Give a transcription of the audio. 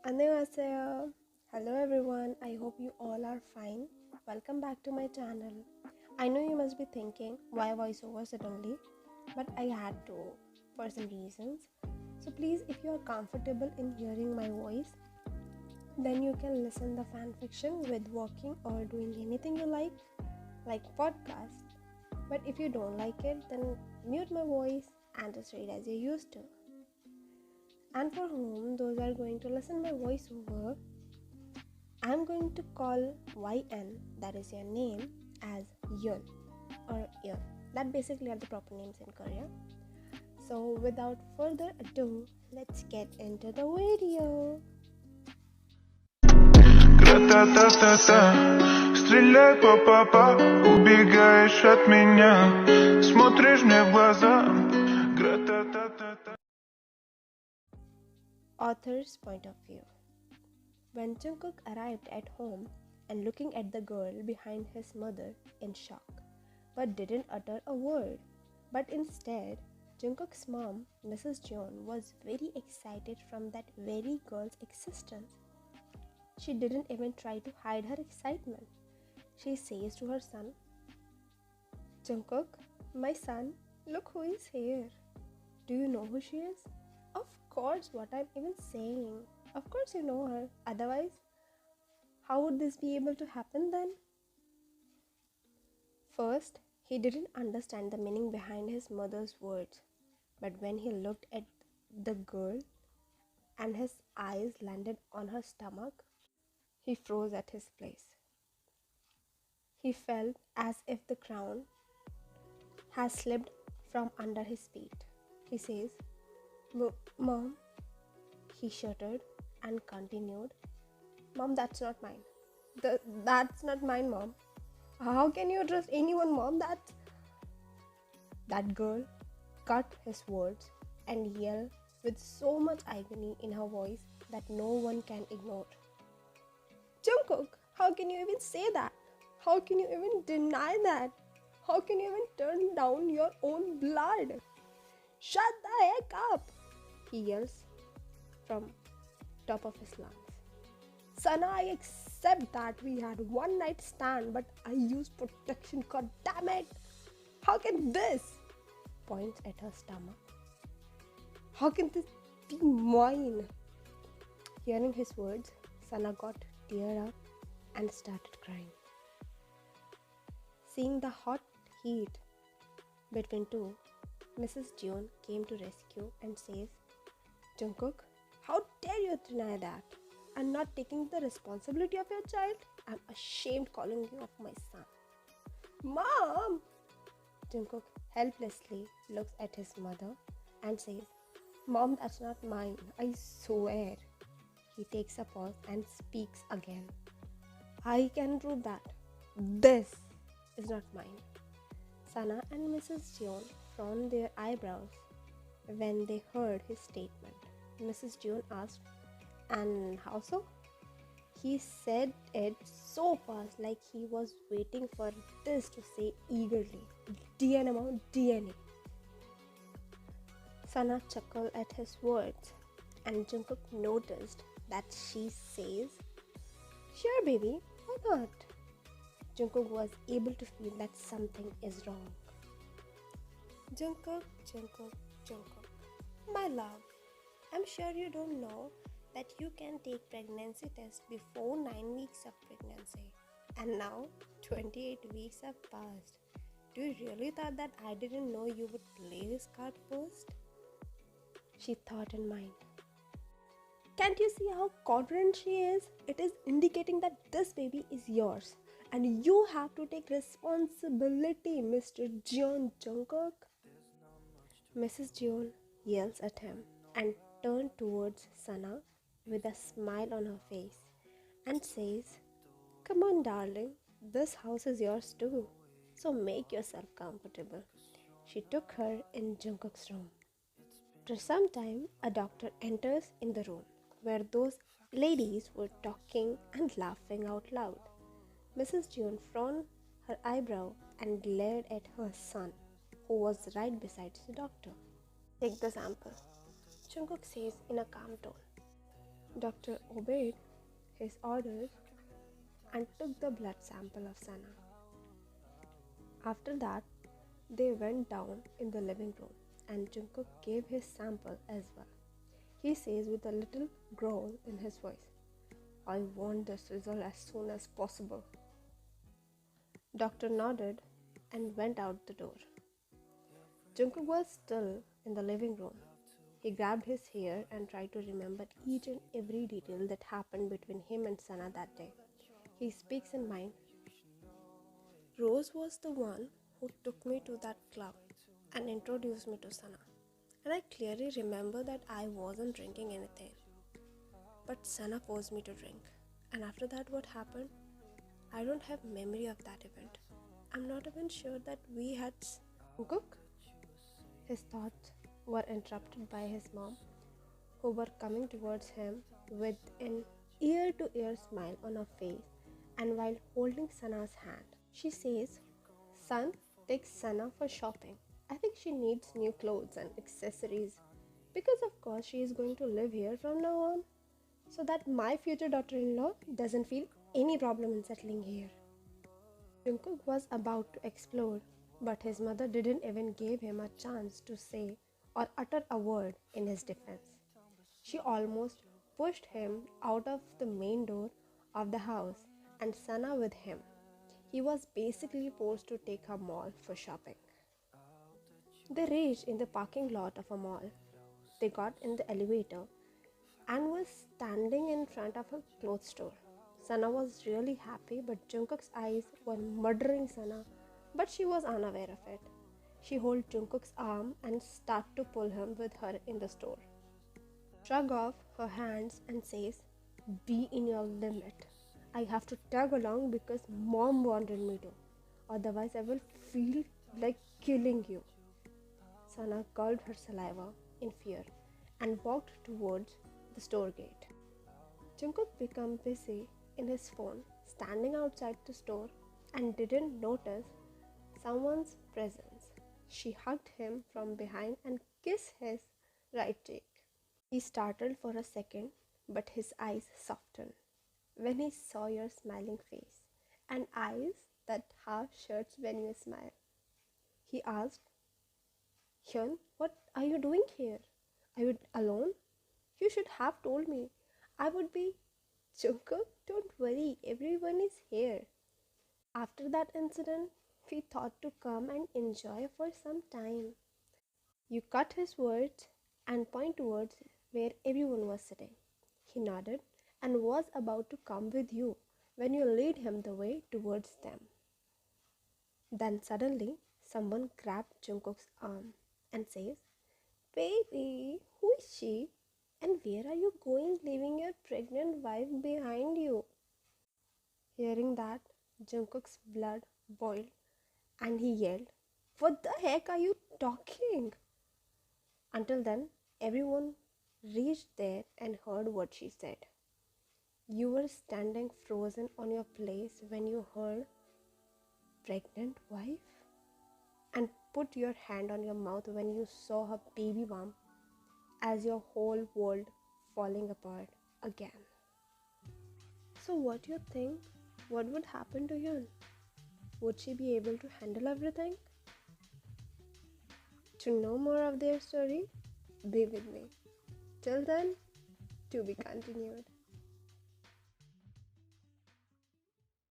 안녕하세요. Hello everyone. I hope you all are fine. Welcome back to my channel. I know you must be thinking why voiceover suddenly, but I had to for some reasons. So please, if you are comfortable in hearing my voice, then you can listen the fan fiction with walking or doing anything you like podcast. But if you don't like it, then mute my voice and just read as you used to. And for whom those are going to listen my voiceover, I'm going to call YN, that is your name, as Yun or Yun. That basically are the proper names in Korea. So without further ado, let's get into the video. Стреляй по папа, убегаешь от меня, смотришь мне в глаза. Author's point of view. When Jungkook arrived at home and looking at the girl behind his mother in shock, but didn't utter a word. But instead, Jungkook's mom, Mrs. Jeon, was very excited from that very girl's existence. She didn't even try to hide her excitement. She says to her son, "Jungkook, my son, look who is here. Do you know who she is?" Of course, what I'm even saying. Of course you know her. Otherwise, how would this be able to happen then? First, he didn't understand the meaning behind his mother's words. But when he looked at the girl and his eyes landed on her stomach, he froze at his place. He felt as if the crown has slipped from under his feet. He says, "Mom," he shuddered and continued, "Mom, that's not mine. That's not mine, Mom. How can you trust anyone, Mom? That girl cut his words and yelled with so much agony in her voice that no one can ignore. "Jungkook, how can you even say that? How can you even deny that? How can you even turn down your own blood? Shut the heck up!" he yells from top of his lungs. "Sana, I accept that we had one night stand, but I used protection, god damn it! How can this?" Points at her stomach. "How can this be mine?" Hearing his words, Sana got teared up and started crying. Seeing the hot heat between two, Mrs. Jeon came to rescue and says, "Jungkook, how dare you deny that? And not taking the responsibility of your child? I'm ashamed calling you of my son." "Mom!" Jungkook helplessly looks at his mother and says, "Mom, that's not mine. I swear." He takes a pause and speaks again. "I can prove that. This is not mine." Sana and Mrs. Jeon frowned their eyebrows when they heard his statement. Mrs. Jeon asked, "And how so?" He said it so fast, like he was waiting for this to say eagerly, "DNA, Mom, DNA." Sana chuckled at his words, and Jungkook noticed that she says, "Sure, baby, why not?" Jungkook was able to feel that something is wrong. "Jungkook, Jungkook, Jungkook, my love, I'm sure you don't know that you can take pregnancy test before 9 weeks of pregnancy. And now 28 weeks have passed. Do you really thought that I didn't know you would play this card first?" She thought in mind. "Can't you see how confident she is? It is indicating that this baby is yours. And you have to take responsibility, Mr. Jeon Jungkook." Mrs. Jeon yells at him and turns towards Sana with a smile on her face and says, "Come on, darling. This house is yours too. So make yourself comfortable." She took her in Jungkook's room. After some time, a doctor enters in the room where those ladies were talking and laughing out loud. Mrs. Jeon frowned her eyebrow and glared at her son, who was right beside the doctor. "Take the sample," Jungkook says in a calm tone. Doctor obeyed his orders and took the blood sample of Sana. After that, they went down in the living room and Jungkook gave his sample as well. He says with a little growl in his voice, "I want this result as soon as possible." Doctor nodded and went out the door. Jungkook was still in the living room. He grabbed his hair and tried to remember each and every detail that happened between him and Sana that day. He speaks in mind. Rose was the one who took me to that club and introduced me to Sana. And I clearly remember that I wasn't drinking anything. But Sana forced me to drink. And after that, what happened? I don't have memory of that event. I'm not even sure that we had Jungkook. His thoughts were interrupted by his mom, who were coming towards him with an ear-to-ear smile on her face and while holding Sana's hand. She says, "Son, take Sana for shopping. I think she needs new clothes and accessories because of course she is going to live here from now on, so that my future daughter-in-law doesn't feel any problem in settling here." Jungkook was about to explode, but his mother didn't even give him a chance to say or utter a word in his defense. She almost pushed him out of the main door of the house and Sana with him. He was basically forced to take her mall for shopping. They reached in the parking lot of a mall. They got in the elevator and was standing in front of a clothes store. Sana was really happy, but Jungkook's eyes were murdering Sana, but she was unaware of it. She held Jungkook's arm and started to pull him with her in the store. Shrug off her hands and says, "Be in your limit. I have to tag along because mom wanted me to. Otherwise, I will feel like killing you." Sana gulped her saliva in fear and walked towards the store gate. Jungkook became busy in his phone, standing outside the store, and didn't notice someone's presence. She hugged him from behind and kissed his right cheek. He startled for a second, but his eyes softened when he saw your smiling face and eyes that half shuts when you smile. He asked, "Hyun, what are you doing here? Are you alone? You should have told me. I would be." "Jungkook, don't worry, everyone is here." After that incident, we thought to come and enjoy for some time. You cut his words and point towards where everyone was sitting. He nodded and was about to come with you when you lead him the way towards them. Then suddenly, someone grabbed Jungkook's arm and says, "Baby, who is she? And where are you going leaving your pregnant wife behind you?" Hearing that, Jungkook's blood boiled and he yelled, "What the heck are you talking?" Until then, everyone reached there and heard what she said. You were standing frozen on your place when you heard "pregnant wife" and put your hand on your mouth when you saw her baby bump as your whole world falling apart again. So what do you think? What would happen to Yun? Would she be able to handle everything? To know more of their story, be with me. Till then, to be continued.